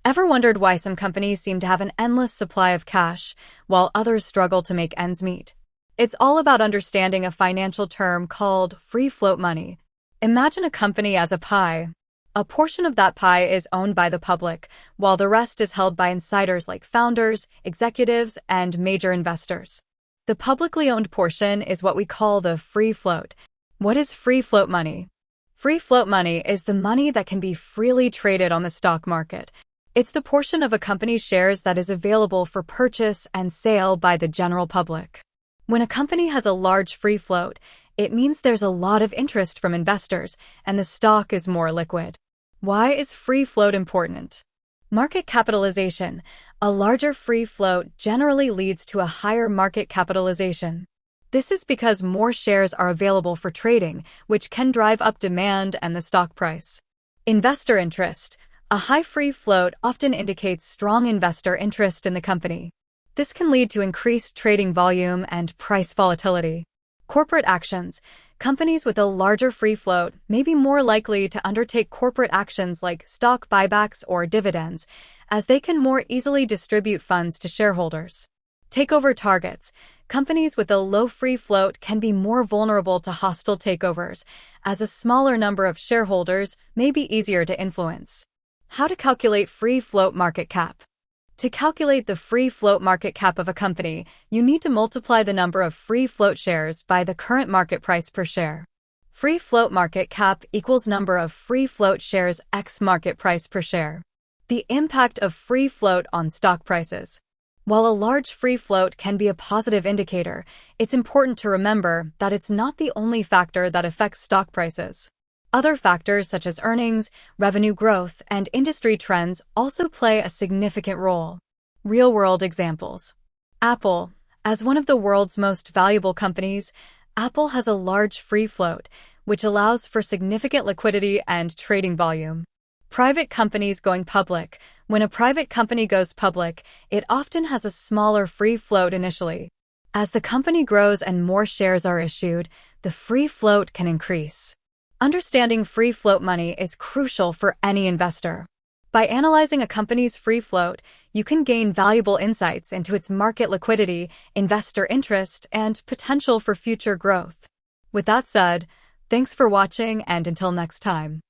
Ever wondered why some companies seem to have an endless supply of cash, while others struggle to make ends meet? It's all about understanding a financial term called free float money. Imagine a company as a pie. A portion of that pie is owned by the public, while the rest is held by insiders like founders, executives, and major investors. The publicly owned portion is what we call the free float. What is free float money? Free float money is the money that can be freely traded on the stock market. It's the portion of a company's shares that is available for purchase and sale by the general public. When a company has a large free float, it means there's a lot of interest from investors and the stock is more liquid. Why is free float important? Market capitalization. A larger free float generally leads to a higher market capitalization. This is because more shares are available for trading, which can drive up demand and the stock price. Investor interest. A high free float often indicates strong investor interest in the company. This can lead to increased trading volume and price volatility. Corporate actions. Companies with a larger free float may be more likely to undertake corporate actions like stock buybacks or dividends, as they can more easily distribute funds to shareholders. Takeover targets. Companies with a low free float can be more vulnerable to hostile takeovers, as a smaller number of shareholders may be easier to influence. How to calculate free float market cap. To calculate the free float market cap of a company, you need to multiply the number of free float shares by the current market price per share. Free float market cap equals number of free float shares x market price per share. The impact of free float on stock prices. While a large free float can be a positive indicator, it's important to remember that it's not the only factor that affects stock prices. Other factors such as earnings, revenue growth, and industry trends also play a significant role. Real-world examples. Apple. As one of the world's most valuable companies, Apple has a large free float, which allows for significant liquidity and trading volume. Private companies going public. When a private company goes public, it often has a smaller free float initially. As the company grows and more shares are issued, the free float can increase. Understanding free float money is crucial for any investor. By analyzing a company's free float, you can gain valuable insights into its market liquidity, investor interest, and potential for future growth. With that said, thanks for watching and until next time.